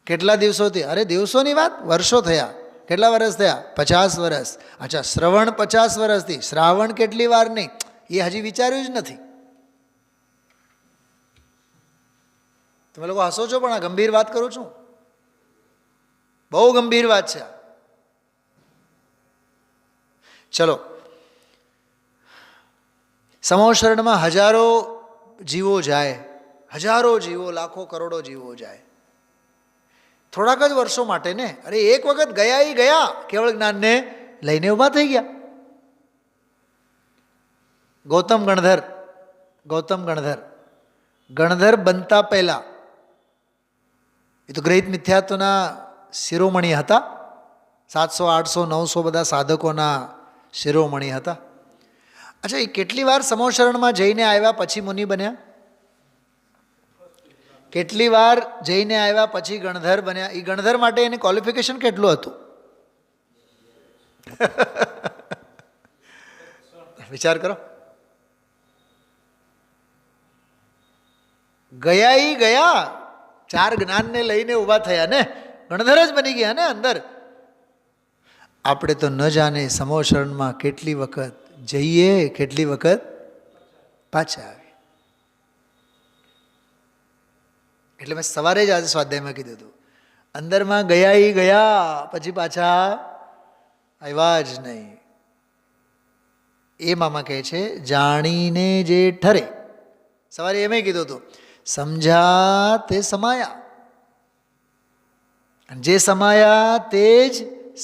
કેટલા દિવસોથી? અરે દિવસોની વાત, વર્ષો થયા. કેટલા વર્ષ થયા? 50 વર્ષ. અચ્છા, શ્રવણ 50 વર્ષથી, શ્રાવણ કેટલી વાર નહીં, એ હજી વિચાર્યું જ નથી. તમે લોકો હસો છો, પણ આ ગંભીર વાત કરું છું, બહુ ગંભીર વાત છે. ચલો, સમોશરણમાં હજારો જીવો જાય, હજારો જીવો, લાખો કરોડો જીવો જાય થોડાક જ વર્ષો માટે ને. અરે એક વખત ગયા એ ગયા, કેવળ જ્ઞાનને લઈને ઊભા થઈ ગયા. ગૌતમ ગણધર બનતા પહેલા એ તો ગ્રહિત મિથ્યાત્વના શિરોમણી હતા. 700, 800, 900 બધા સાધકોના શિરોમણી હતા. અચ્છા, એ કેટલી વાર સમોશરણમાં જઈને આવ્યા પછી મુનિ બન્યા? કેટલી વાર જઈને આવ્યા પછી ગણધર બન્યા? એ ગણધર માટે એને ક્વોલિફિકેશન કેટલું હતું? વિચાર કરો. ગયા ઈ ગયા, 4 જ્ઞાનને લઈને ઊભા થયા ને, ગણધર જ બની ગયા ને અંદર. આપણે તો ન જાણે સમોસરણમાં કેટલી વખત જઈએ, કેટલી વખત પાછા આવીએ. એટલે મેં સવારે જ આજે સ્વાધ્યાયમાં કીધું હતું, અંદરમાં ગયા ઈ ગયા, પછી પાછા આવ્યા જ નહીં. એ મામા કહે છે જાણીને જે ઠરે. સવારે એમ કીધું હતું, સમજ્યા તે સમાયા, જે સમાયા તે જ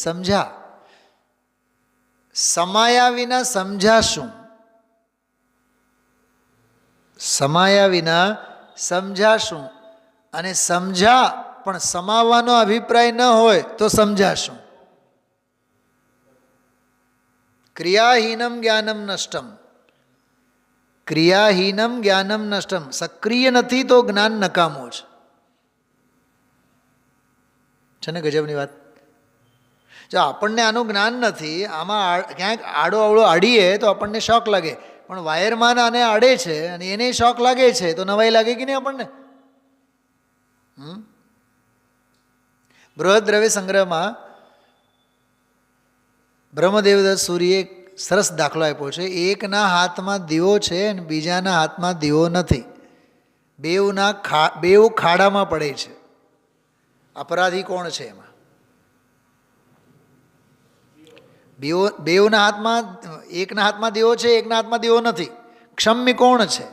સમજ્યા. સમાયા વિના સમજાશું, સમાયા વિના સમજાશું, અને સમજ્યા પણ સમાવાનો અભિપ્રાય ન હોય તો સમજાશું. ક્રિયાહીનમ જ્ઞાનમ નષ્ટમ, ક્રિયાહીનમ જ્ઞાનમ નષ્ટમ. સક્રિય નથી તો જ્ઞાન નકામો છે ને ગજબની વાત. જો આપણને આનું જ્ઞાન નથી, આમાં ક્યાંક આડો અવળો આડીએ તો આપણને શોખ લાગે, પણ વાયરમાં આને આડે છે અને એને શોખ લાગે છે તો નવાઈ લાગે કે નહીં આપણને? બૃહદ દ્રવ્ય સંગ્રહમાં બ્રહ્મદેવદત્ત સૂર્યે એક સરસ દાખલો આપ્યો છે. એકના હાથમાં દીવો છે અને બીજાના હાથમાં દીવો નથી. બેઉ ખાડામાં પડે છે. અપરાધી કોણ છે એમાં? બેઉના હાથમાં, એકના હાથમાં દીવો છે, એકના હાથમાં દીવો નથી. ક્ષમ્ય કોણ છે?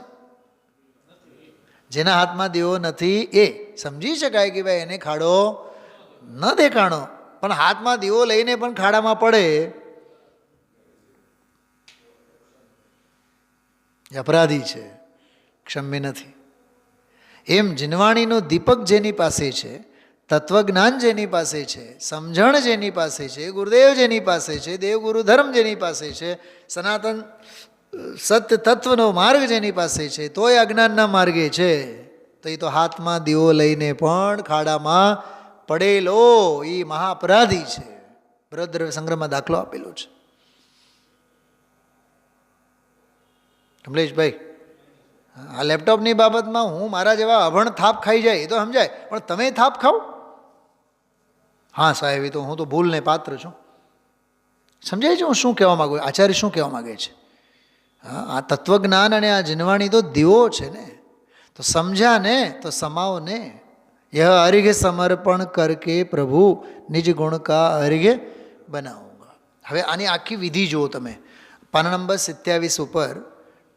જેના હાથમાં દીવો નથી. એ સમજી શકાય કે ભાઈ એને ખાડો ન દેખાણો, પણ હાથમાં દીવો લઈને પણ ખાડામાં પડે, અપરાધી છે, ક્ષમ્ય નથી. એમ જીનવાણીનો દીપક જેની પાસે છે, તત્વજ્ઞાન જેની પાસે છે, સમજણ જેની પાસે છે, ગુરુદેવ જેની પાસે છે, દેવગુરુ ધર્મ જેની પાસે છે, સનાતન સત્ય તત્વનો માર્ગ જેની પાસે છે, તોય અજ્ઞાનના માર્ગે છે, તો એ તો હાથમાં દીવો લઈને પણ ખાડામાં પડેલો એ મહાઅપરાધી છે. બૃહદ દ્રવ્ય સંગ્રહમાં દાખલો આપેલો છે. કમલેશભાઈ, આ લેપટોપની બાબતમાં હું મારા જેવા અભણ થાપ ખાઈ જાય એ તો સમજાય, પણ તમે થાપ ખાઓ? હા સાહેબ, એ તો હું તો ભૂલને પાત્ર છું. સમજાય છે હું શું કહેવા માગું, આચાર્ય શું કહેવા માગે છે? હા, આ તત્વજ્ઞાન અને આ જીનવાણી તો દીવો છે ને, તો સમજ્યા ને તો સમાઓ ને. यह अर्घ्य समर्पण करके प्रभु निज गुण का अर्घ्य बनाऊंगा. હવે આની આખી વિધિ જુઓ તમે. પાના નંબર 27 ઉપર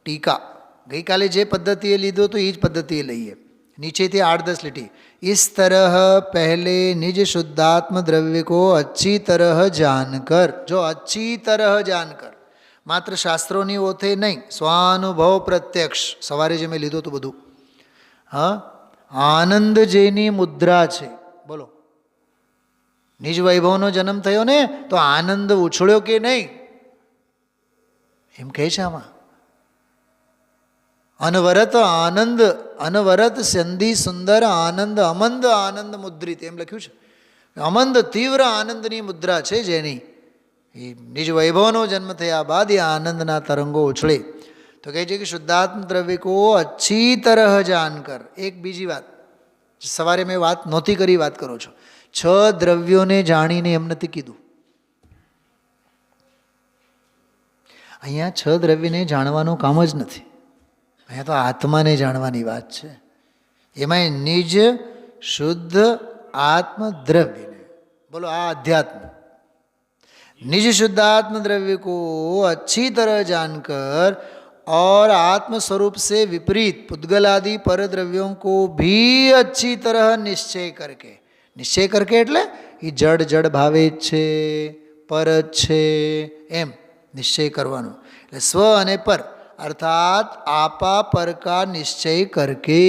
ટીકા. ગઈકાલે જે પદ્ધતિએ લીધો તો એ જ પદ્ધતિએ લઈએ. નીચેથી 8-10 લીટી. इस तरह पहले निज शुद्धात्म द्रव्य को अच्छी तरह जानकर, जो अच्छी तरह जानकर, માત્ર શાસ્ત્રોની ઓથે નહીં, સ્વાનુભવ પ્રત્યક્ષ. સવારે જે મેં લીધું હતું બધું. હા, આનંદ જેની મુદ્રા છે. બોલો, નિજ વૈભવનો જન્મ થયો ને તો આનંદ ઉછળ્યો કે નહીં એમ કહે છે આમાં. અનવરત આનંદ, અનવરત સંધિ સુંદર આનંદ, અમંદ આનંદ મુદ્રિત એમ લખ્યું છે. અમંદ તીવ્ર આનંદની મુદ્રા છે જેની. એ નિજ વૈભવનો જન્મ થયા બાદ એ આનંદના તરંગો ઉછળે. તો કહે છે કે શુદ્ધાત્મ દ્રવ્ય કો અચ્છી તરહ જાણકર. એક બીજી વાત, સવારે મેં વાત નહોતી કરી, વાત કરો છો. 6 દ્રવ્યોને જાણીને એમ નથી કીધું. અહીંયા 6 દ્રવ્યને જાણવાનું કામ જ નથી. અહીંયા તો આત્માને જાણવાની વાત છે. એમાં નિજ શુદ્ધ આત્મ દ્રવ્યને. બોલો, આ અધ્યાત્મ. निज शुद्धात्म द्रव्य को अच्छी तरह जानकर और आत्म स्वरूप से विपरीत पुद्गल आदि पर द्रव्यों को भी अच्छी तरह निश्चय करके. निश्चय करके એટલે એ જડ જડ ભાવે છે, પર છે એમ નિશ્ચય કરવાનો. એટલે સ્વ અને પર અર્થાત આપા પર કા નિશ્ચય કરકે.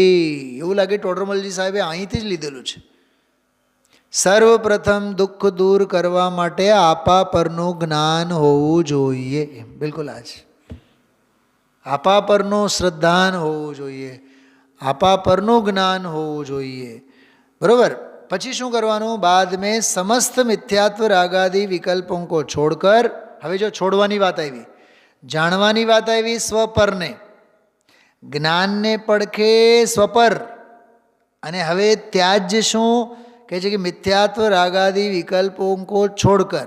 એવું લાગે ટોડરમલજી સાહેબે અહીંથી જ લીધેલું છે. સર્વપ્રથમ દુઃખ દૂર કરવા માટે આપા પરનું જ્ઞાન હોવું જોઈએ. બિલકુલ આ છે. આપા પરનું શ્રદ્ધાન હોવું જોઈએ, આપા પરનું જ્ઞાન હોવું જોઈએ. બરોબર. પછી શું કરવાનું? બાદ મેં સમસ્ત મિથ્યાત્વ રાગાદિ વિકલ્પોं को छोड़कर. હવે જો છોડવાની વાત આવી, જાણવાની વાત આવી સ્વપરને, જ્ઞાનને પડખે સ્વપર. અને હવે ત્યાજ્ય શું કહે છે કે મિથ્યાત્વ રાગાદિ વિકલ્પો કો છોડકર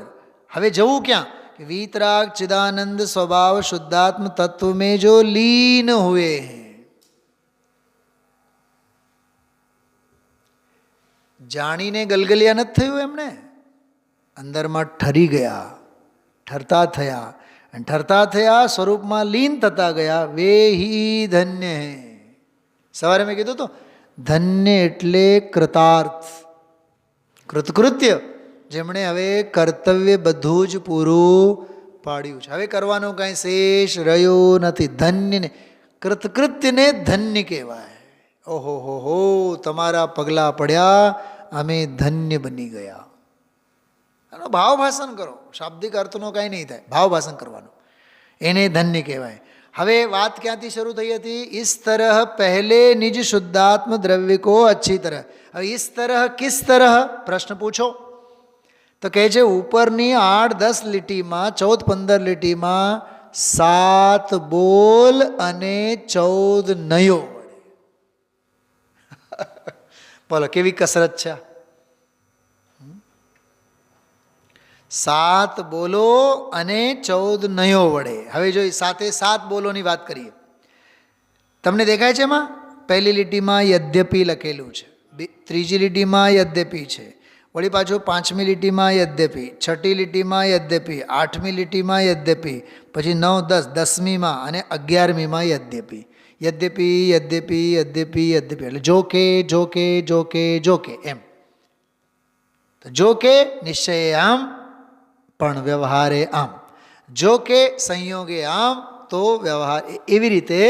હવે જવું ક્યાં कि वीतराग चिदानंद स्वभाव शुद्धात्म तत्व में जो लीन हुए हैं. જાણીને ગલગલિયા નથી થયું એમને, અંદરમાં ઠરી ગયા, ઠરતા થયા, અને ઠરતા થયા સ્વરૂપમાં લીન થતા ગયા. વે હી ધન્ય હે. સવારે મેં કીધું તો ધન્ય એટલે કૃતાર્થ, કૃતકૃત્ય, જેમણે હવે કર્તવ્ય બધું જ પૂરું પાડ્યું છે. હવે કરવાનો કાંઈ શેષ રહ્યો નથી. ધન્યને, કૃતકૃત્યને ધન્ય કહેવાય. ઓહો હો, તમારા પગલાં પડ્યા, અમે ધન્ય બની ગયા. આનો ભાવ ભાષણ કરો, શાબ્દિક અર્થનો કાંઈ નહીં થાય, ભાવ ભાષણ કરવાનું, એને ધન્ય કહેવાય. હવે વાત ક્યાંથી શરૂ થઈ હતી? ઇસ તરહ પહેલે નિજ શુદ્ધાત્મ દ્રવ્ય કો અચ્છી તરહ. હવે ઇસ તરહ કિસ તરહ પ્રશ્ન પૂછો તો કહે છે ઉપરની 8-10 લીટીમાં, 14-15 લીટીમાં 7 બોલ અને 14 નયો. બોલો કેવી કસરત છે. 7 બોલો અને 14 નયો વડે. હવે જો સાથે 7 બોલોની વાત કરીએ. તમને દેખાય છે એમાં પહેલી લીટીમાં યદ્યપી લખેલું છે, ત્રીજી લીટીમાં યદ્યપી છે, વળી પાછું 5મી લીટીમાં યદ્યપી, 6ઠી લીટીમાં યદ્યપી, 8મી લીટીમાં યદ્યપી, પછી 9, 10, 10મીમાં અને 11મીમાં યદ્યપી. યદ્યપી યદ્યપી યદ્યપી યદ્યપી એટલે જોકે જોકે જોકે જોકે એમ. તો જોકે નિશ્ચયે આમ પણ વ્યવહારે આમ, જોકે સંયોગે આમ તો વ્યવહાર. એવી રીતે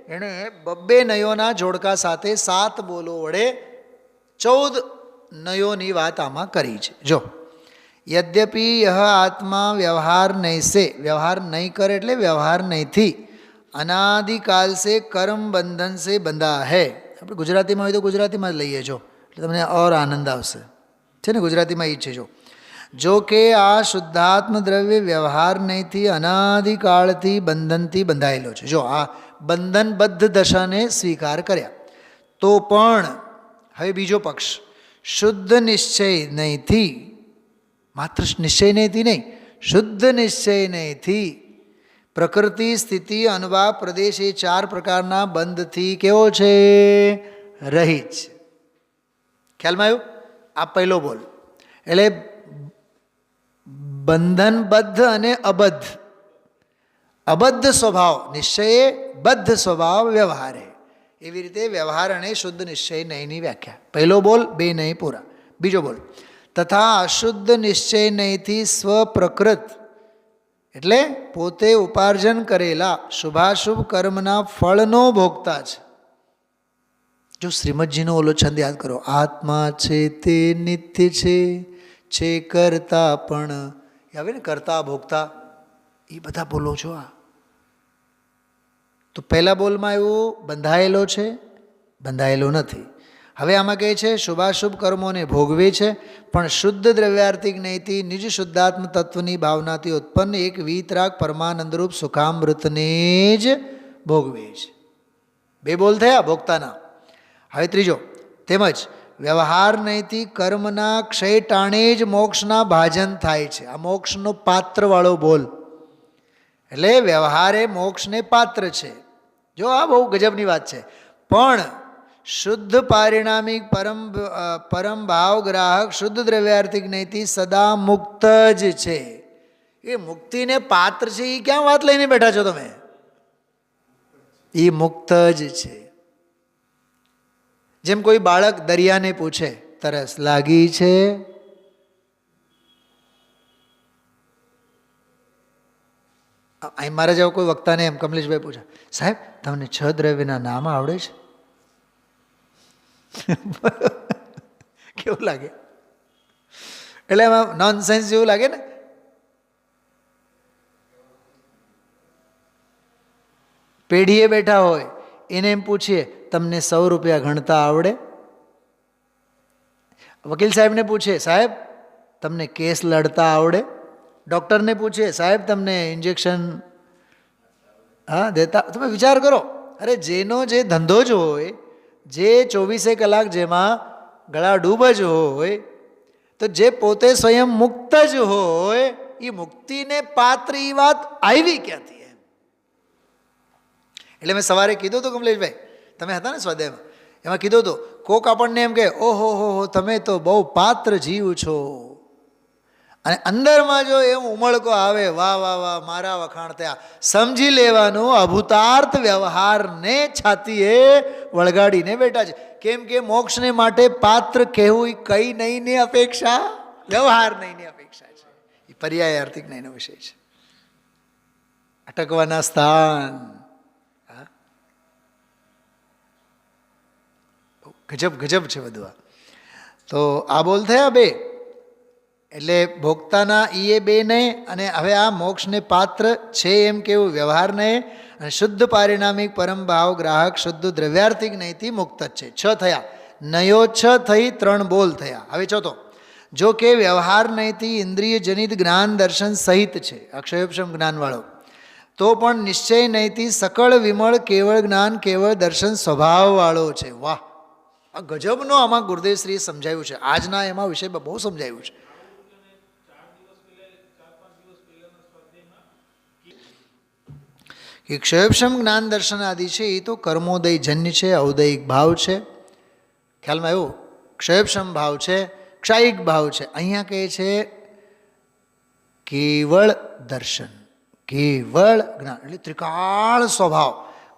એણે 2 નયોના જોડકા સાથે 7 બોલો વડે 14 નયોની વાત આમાં કરી છે. જો યદ્યપિ યહ આત્મા વ્યવહાર નૈસે, વ્યવહાર નહીં કરે એટલે વ્યવહાર નહીંથી, અનાદિકાલ સે કર્મ બંધન સે બંધા હૈ. આપણે ગુજરાતીમાં હોય તો ગુજરાતીમાં જ લઈએ જો, એટલે તમને ઓર આનંદ આવશે. છે ને, ગુજરાતીમાં એ જ છે. જો કે આ શુદ્ધાત્મ દ્રવ્ય વ્યવહાર નહીંથી અનાદિકાળથી બંધનથી બંધાયેલો છે. જો આ બંધનબદ્ધ દશાને સ્વીકાર કર્યા તો પણ હવે બીજો પક્ષ શુદ્ધ નિશ્ચય નહીંથી, માત્ર નિશ્ચય નહીંથી નહીં, શુદ્ધ નિશ્ચય નહીંથી પ્રકૃતિ સ્થિતિ અનુભાવ પ્રદેશ એ 4 પ્રકારના બંધથી કેવો છે? રહિત છે. ખ્યાલમાં આવ્યું? આ પહેલો બોલ. એટલે બંધનબદ્ધ અને અબદ્ધ, અબદ્ધ સ્વભાવ નિશ્ચયે, બદ્ધ સ્વભાવ વ્યવહારે. એવી રીતે વ્યવહાર અને શુદ્ધ નિશ્ચય નહીંની વ્યાખ્યા. પહેલો બોલ, 2 નહીં પૂરા. બીજો બોલ તથા અશુદ્ધ નિશ્ચય નહીંથી સ્વપ્રકૃત એટલે પોતે ઉપાર્જન કરેલા શુભાશુભ કર્મના ફળનો ભોગતા છે. જો શ્રીમદજીનો ઓલો છંદ યાદ કરો, આત્મા છે તે નિત્ય છે કરતા પણ, આવે ને કરતા ભોગતા, એ બધા બોલો છો. આ તો પહેલા બોલમાં એવું બંધાયેલો છે, બંધાયેલો નથી. હવે આમાં કહે છે શુભાશુભ કર્મોને ભોગવે છે, પણ શુદ્ધ દ્રવ્યાર્થિક નહીંથી નિજ શુદ્ધાત્મ તત્વની ભાવનાથી ઉત્પન્ન એક વીતરાગ પરમાનંદરૂપ સુખામૃતને જ ભોગવે છે. 2 બોલ થયા ભોગતાના. હવે ત્રીજો, તેમજ વ્યવહાર નહીંથી કર્મના ક્ષય ટાણે જ મોક્ષના ભાજન થાય છે. આ મોક્ષનો પાત્રવાળો બોલ. એટલે વ્યવહારે મોક્ષને પાત્ર છે. જો આ બહુ ગજબની વાત છે. પણ શુદ્ધ પારિણામિક પરમ ભાવ ગ્રાહક શુદ્ધ દ્રવ્યાર્થિક નહીંથી સદા મુક્ત જ છે. એ મુક્તિને પાત્ર છે, એ ક્યાં વાત લઈને બેઠા છો તમે? એ મુક્ત જ છે. જેમ કોઈ બાળક દરિયાને પૂછે, તરસ લાગી છે? અહીં મારા જેવા કોઈ વક્તાને એમ કમલેશભાઈ પૂછે, સાહેબ તમને 6 દ્રવ્યના નામ આવડે છે? કેવું લાગે? એટલે એમાં નોનસેન્સ જેવું લાગે ને. પેઢીએ બેઠા હોય એને એમ પૂછીએ તમને 100 રૂપિયા ગણતા આવડે? વકીલ સાહેબને પૂછે, સાહેબ તમને કેસ લડતા આવડે? ડૉક્ટરને પૂછે, સાહેબ તમને ઇન્જેક્શન હા દેતા. તમે વિચાર કરો, અરે જેનો જે ધંધો જ હોય, જે 24 કલાક જેમાં ગળા ડૂબ જ હોય, તો જે પોતે સ્વયં મુક્ત જ હોય, એ મુક્તિને પાત્ર એ વાત આવી ક્યાંથી એમ? એટલે મેં સવારે કીધું હતું કમલેશભાઈ, તમે હતા ને સ્વાધ્યાયમાં, એમાં કીધું હતું, કોક આપણને એમ કે ઓહો હો તમે તો બહુ પાત્ર જીવ છો, અને અંદરમાં જો એમ ઉમળકો આવે, વાહ વાહ વાહ મારા વખાણ થયા, સમજી લેવાનું અભૂતાર્થ વ્યવહારને છાતીએ વળગાડીને બેઠા છે. કેમ કે મોક્ષને માટે પાત્ર કહેવું એ કઈ નહીંની અપેક્ષા, વ્યવહાર નહીંની અપેક્ષા છે. એ પર્યાયાર્થિક નહીંનો વિષય છે. અટકવાના સ્થાન ગજબ ગજબ છે બધું. તો આ બોલ થયા બે, એટલે ભોગતાના એ બે નહીં, અને હવે આ મોક્ષને પાત્ર છે એમ કેવું વ્યવહાર નહીં, અને શુદ્ધ પારિણામિક પરમ ભાવ ગ્રાહક શુદ્ધ દ્રવ્યાર્થિક નહીંથી મુક્ત જ છે. 6 થયા, નયો 6 થઈ, 3 બોલ થયા. હવે ચોથો, જો કે વ્યવહાર નહીંથી ઇન્દ્રિય જનિત જ્ઞાન દર્શન સહિત છે, અક્ષયોપશમ જ્ઞાનવાળો, તો પણ નિશ્ચય નહીંથી સકળ વિમળ કેવળ જ્ઞાન કેવળ દર્શન સ્વભાવવાળો છે. વાહ, આ ગજબનો આમાં ગુરુદેવશ્રીએ સમજાવ્યું છે. આજના એમાં વિષયમાં બહુ સમજાવ્યું છે. કે ક્ષયોપશમ જ્ઞાન દર્શન આદિ છે એ તો કર્મોદય જન્ય છે, ઔદયિક ભાવ છે. ખ્યાલમાં આવ્યું? ક્ષયોપશમ ભાવ છે, ક્ષાયિક ભાવ છે. અહીંયા કહે છે કેવળ દર્શન, કેવળ જ્ઞાન, એટલે ત્રિકાળ સ્વભાવ.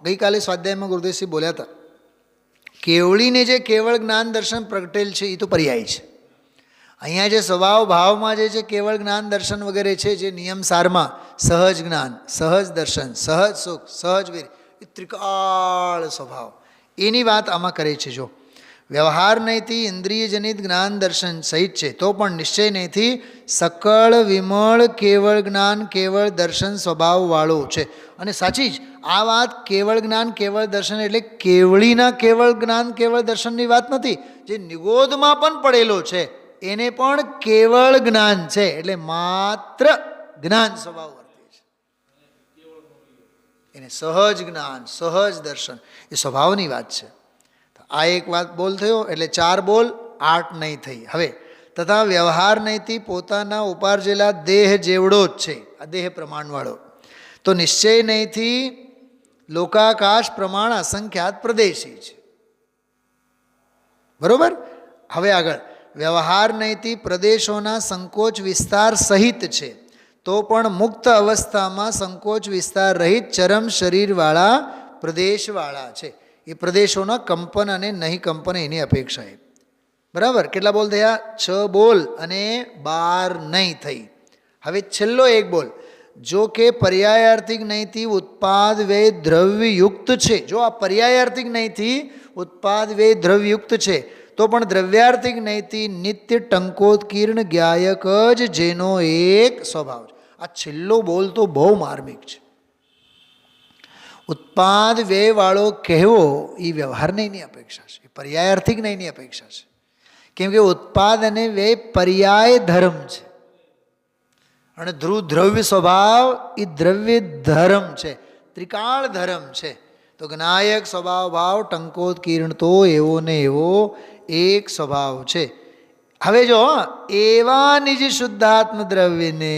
ગઈકાલે સ્વાધ્યાયમાં ગુરુદેવશ્રી બોલ્યા હતા, કેવળીને જે કેવળ જ્ઞાન દર્શન પ્રગટેલ છે એ તો પર્યાય છે. અહીંયા જે સ્વભાવ ભાવમાં જે છે કેવળ જ્ઞાન દર્શન વગેરે છે, જે નિયમ સારમાં સહજ જ્ઞાન, સહજ દર્શન, સહજ સુખ, સહજ વીર, એ ત્રિકાળ સ્વભાવ, એની વાત આમાં કરે છે. જો વ્યવહાર નહીંથી ઇન્દ્રિય જનિત જ્ઞાન દર્શન સહિત છે, તો પણ નિશ્ચય નહીંથી સકળ વિમળ કેવળ જ્ઞાન કેવળ દર્શન સ્વભાવવાળો છે. અને સાચી જ આ વાત કેવળ જ્ઞાન કેવળ દર્શન એટલે કેવળીના કેવળ જ્ઞાન કેવળ દર્શનની વાત નથી. જે નિગોદમાં પણ પડેલો છે એને પણ કેવળ જ્ઞાન છે, એટલે માત્ર જ્ઞાન સ્વભાવ વર્તે છે. એને સહજ જ્ઞાન સહજ દર્શન એ સ્વભાવની વાત છે. આ એક વાત બોલ થયો, એટલે 4 બોલ 8 નહીં થઈ. હવે તથા વ્યવહાર નહીંથી પોતાના ઉપાર્જેલા દેહ જેવડો જ છે, આ દેહ પ્રમાણવાળો, તો નિશ્ચય નહીંથી લોકાકાશ પ્રમાણ અસંખ્યાત પ્રદેશી છે. બરોબર? હવે આગળ, વ્યવહાર નહીંથી પ્રદેશોના સંકોચ વિસ્તાર સહિત છે, તો પણ મુક્ત અવસ્થામાં સંકોચ વિસ્તાર રહિત ચરમ શરીરવાળા પ્રદેશવાળા છે. એ પ્રદેશોના કંપન અને નહીં કંપન એની અપેક્ષાએ. બરાબર? કેટલા બોલ થયા? 6 બોલ અને 12 નહીં થઈ. હવે છેલ્લો એક બોલ, જો કે પર્યાયાર્થિક નહીંથી ઉત્પાદ વ્યય દ્રવ્યયુક્ત છે. જો આ પર્યાયાર્થિક નહીંથી ઉત્પાદ વ્યય દ્રવ્યયુક્ત છે, તો પણ દ્રવ્યાર્થિક નહીંથી નિત્ય ટંકોત્કીર્ણ જ્ઞાયક જ જેનો એક સ્વભાવ છે. આ છેલ્લો બોલ તો બહુ માર્મિક છે. ઉત્પાદ વ્યયવાળો કહેવો એ વ્યવહાર નહીંની અપેક્ષા છે, પર્યાયાર્થિક નહીંની અપેક્ષા છે. કેમ કે ઉત્પાદ અને વ્યય પર્યાય ધર્મ છે, અને ધ્રુવ દ્રવ્ય સ્વભાવ એ દ્રવ્ય ધર્મ છે, ત્રિકાળ ધર્મ છે. તો જ્ઞાયક સ્વભાવ ભાવ ટંકોત્કીર્ણ તો એવો ને એવો એક સ્વભાવ છે. હવે જો એવા નિજ શુદ્ધાત્મ દ્રવ્યને,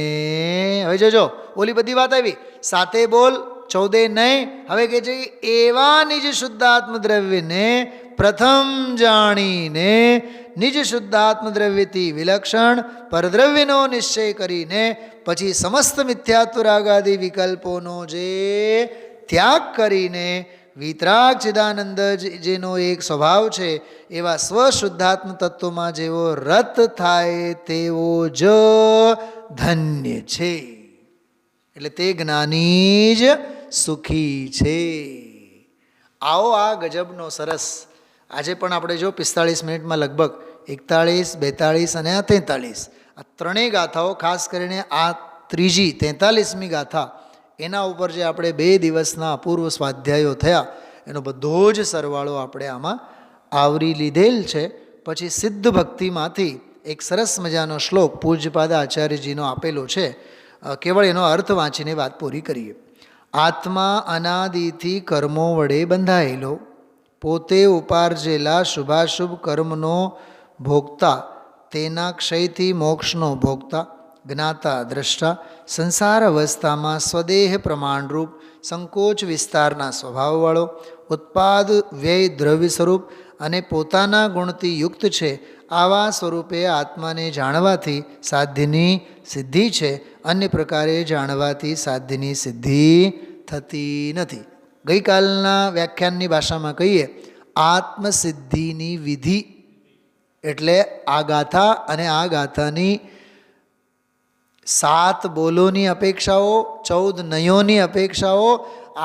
હવે જોજો ઓલી બધી વાત આવી, 7 બોલ 14 નહીં. હવે કહે છે એવા નિજ શુદ્ધાત્મ દ્રવ્યને પ્રથમ જાણીને નિજ શુદ્ધાત્મ દ્રવ્યથી વિલક્ષણ પરદ્રવ્યનો નિશ્ચય કરીને પછી સમસ્ત મિથ્યાત્વ રાગાદી વિકલ્પોનો જે ત્યાગ કરીને વિતરાગ ચિદાનંદ જેનો એક સ્વભાવ છે, એવા સ્વશુદ્ધાત્મ તત્વમાં જેવો રત થાય તેવો જ ધન્ય છે. એટલે તે જ્ઞાની જ સુખી છે. આવો આ ગજબનો સરસ, આજે પણ આપણે જો 45 મિનિટમાં લગભગ 41, 42 અને 43 આ ત્રણેય ગાથાઓ, ખાસ કરીને આ ત્રીજી 43મી ગાથા, એના ઉપર જે આપણે 2 દિવસના અપૂર્વ સ્વાધ્યાયો થયા એનો બધો જ સરવાળો આપણે આમાં આવરી લીધેલ છે. પછી સિદ્ધ ભક્તિમાંથી એક સરસ મજાનો શ્લોક પૂજ્યપાદ આચાર્યજીનો આપેલો છે, કેવળ એનો અર્થ વાંચીને વાત પૂરી કરીએ. આત્મા અનાદિથી કર્મો વડે બંધાયેલો, પોતે ઉપાર્જેલા શુભાશુભ કર્મનો ભોગતા, તેના ક્ષયથી મોક્ષનો ભોગતા, જ્ઞાતા દ્રષ્ટા, સંસાર અવસ્થામાં સ્વદેહ પ્રમાણરૂપ સંકોચ વિસ્તારના સ્વભાવવાળો, ઉત્પાદ વ્યય દ્રવ્ય સ્વરૂપ અને પોતાના ગુણથી યુક્ત છે, આવા સ્વરૂપે આત્માને જાણવાથી સાધ્યની સિદ્ધિ છે. અન્ય પ્રકારે જાણવાથી સાધ્યની સિદ્ધિ થતી નથી. ગઈકાલના વ્યાખ્યાનની ભાષામાં કહીએ, આત્મસિદ્ધિની વિધિ એટલે આ ગાથા અને આ ગાથાની 7 બોલોની અપેક્ષાઓ, 14 નયોની અપેક્ષાઓ,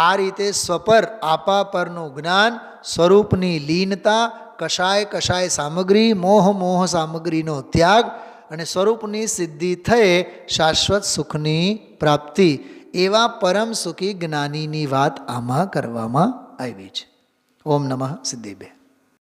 આ રીતે સ્વપર આપા પરનું જ્ઞાન, સ્વરૂપની લીનતા, કશાય સામગ્રી, મોહ સામગ્રીનો ત્યાગ અને સ્વરૂપની સિદ્ધિ થયે શાશ્વત સુખની પ્રાપ્તિ, એવા પરમ સુખી જ્ઞાનીની વાત આમાં કરવામાં આવી છે. ઓમ નમઃ સિદ્ધિભ્ય.